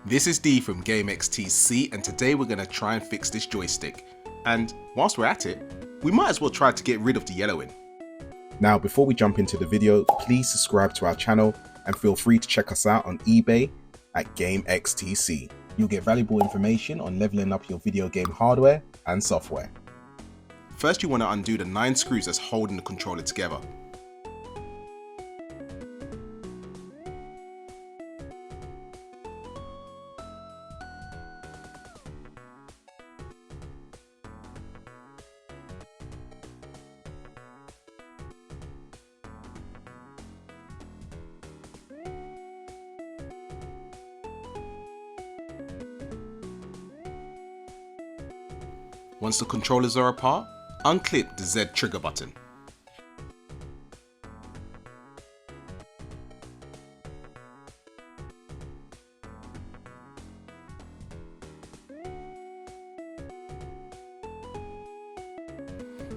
This is D from GameXTC, and today we're going to try and fix this joystick. And whilst we're at it, we might as well try to get rid of the yellowing. Now, before we jump into the video, please subscribe to our channel and feel free to check us out on eBay at GameXTC. You'll get valuable information on leveling up your video game hardware and software. First, you want to undo the 9 screws that's holding the controller together. Once the controllers are apart, unclip the Z trigger button.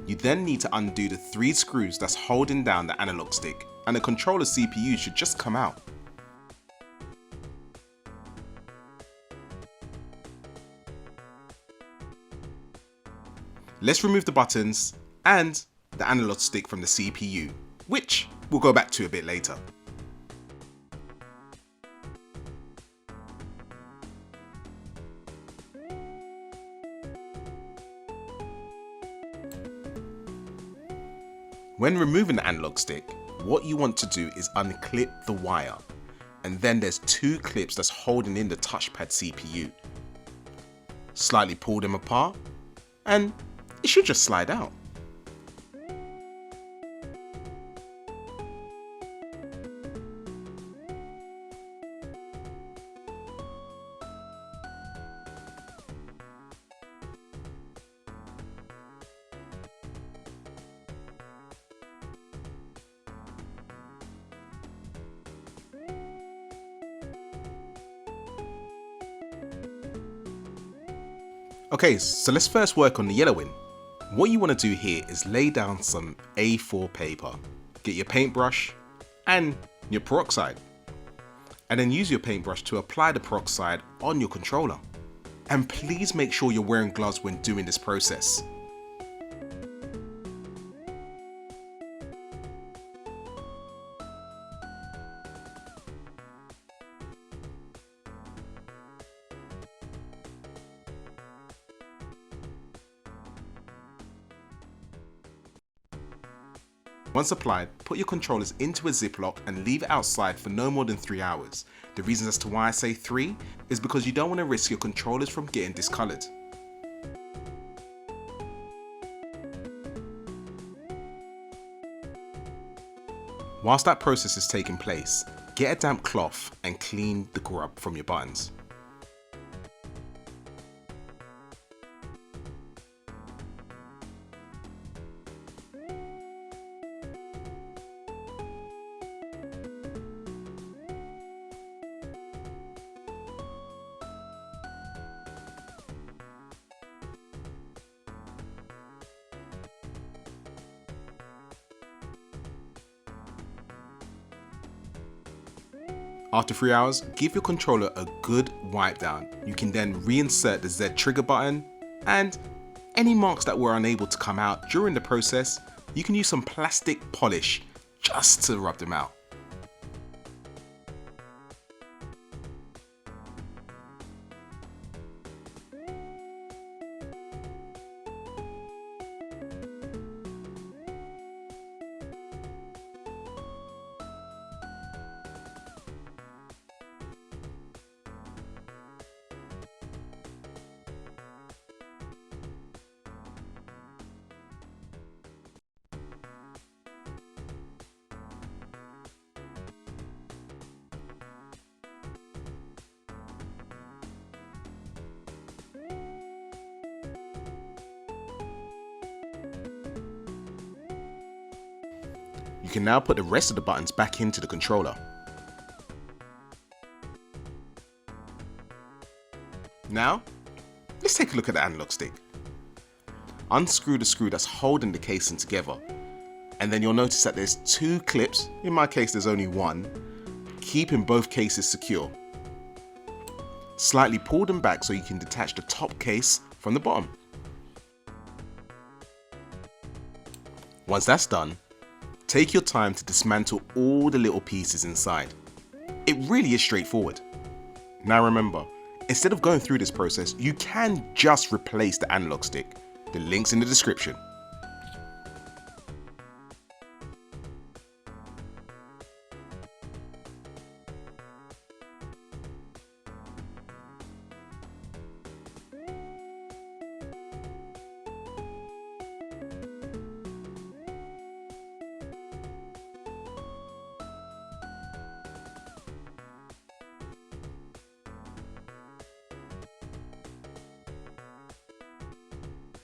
You then need to undo the 3 screws that's holding down the analog stick, and the controller CPU should just come out. Let's remove the buttons and the analog stick from the CPU, which we'll go back to a bit later. When removing the analog stick, what you want to do is unclip the wire, and then there's 2 clips that's holding in the touchpad CPU. Slightly pull them apart, and it should just slide out. Okay, so let's first work on the yellowing. What you want to do here is lay down some A4 paper, get your paintbrush and your peroxide, and then use your paintbrush to apply the peroxide on your controller. And please make sure you're wearing gloves when doing this process. Once applied, put your controllers into a Ziploc and leave it outside for no more than 3 hours. The reason as to why I say 3 is because you don't want to risk your controllers from getting discolored. Whilst that process is taking place, get a damp cloth and clean the grub from your buttons. After 3 hours, give your controller a good wipe down. You can then reinsert the Z trigger button, and any marks that were unable to come out during the process, you can use some plastic polish just to rub them out. You can now put the rest of the buttons back into the controller. Now, let's take a look at the analog stick. Unscrew the screw that's holding the casing together, and then you'll notice that there's 2 clips, in my case there's only 1, keeping both cases secure. Slightly pull them back so you can detach the top case from the bottom. Once that's done, take your time to dismantle all the little pieces inside. It really is straightforward. Now remember, instead of going through this process, you can just replace the analog stick. The link's in the description.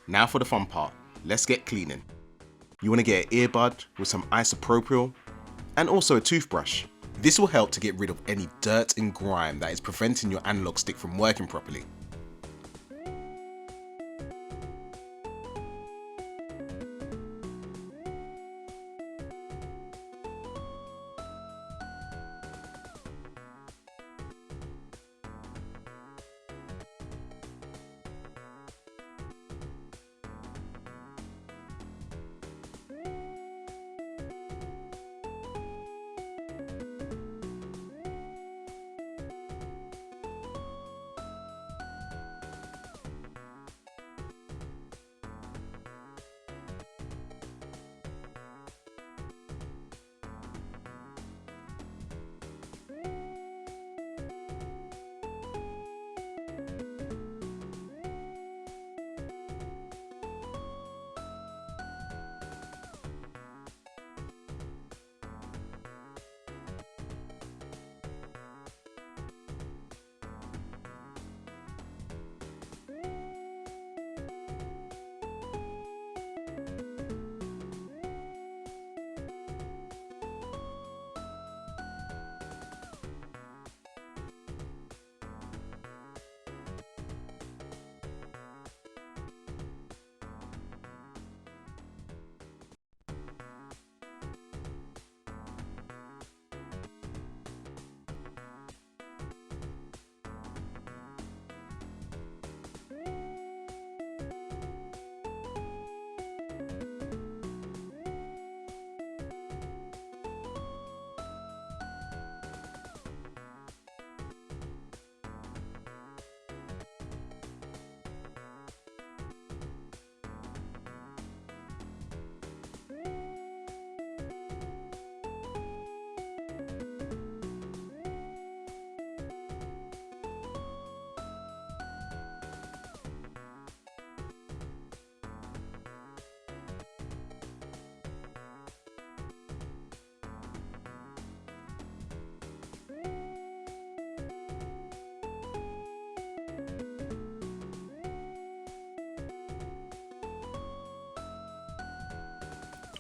Now for the fun part, let's get cleaning. You want to get an earbud with some isopropyl and also a toothbrush. This will help to get rid of any dirt and grime that is preventing your analog stick from working properly.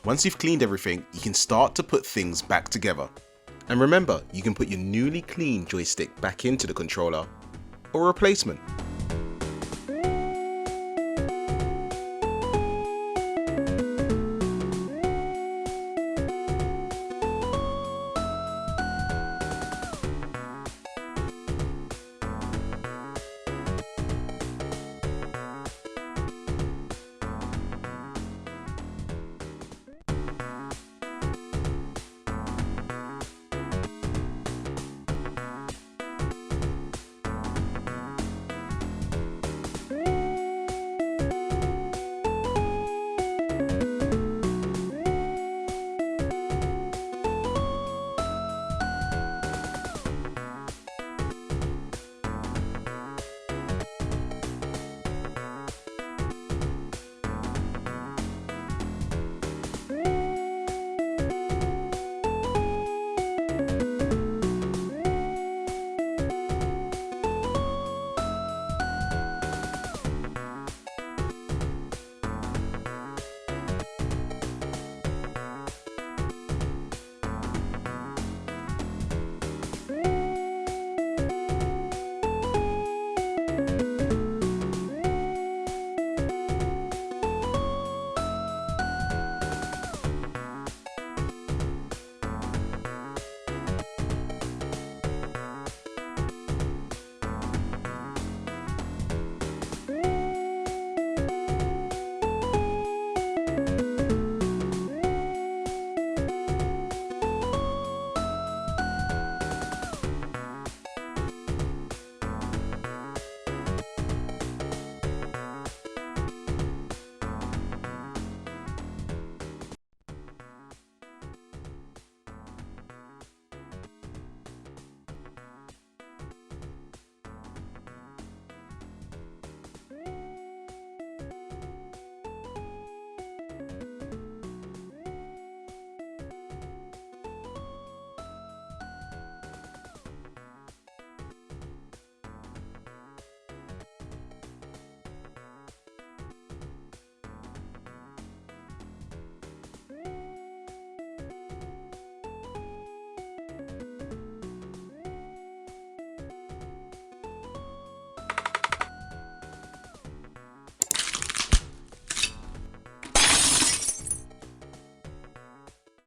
Once you've cleaned everything, you can start to put things back together. And remember, you can put your newly cleaned joystick back into the controller or a replacement.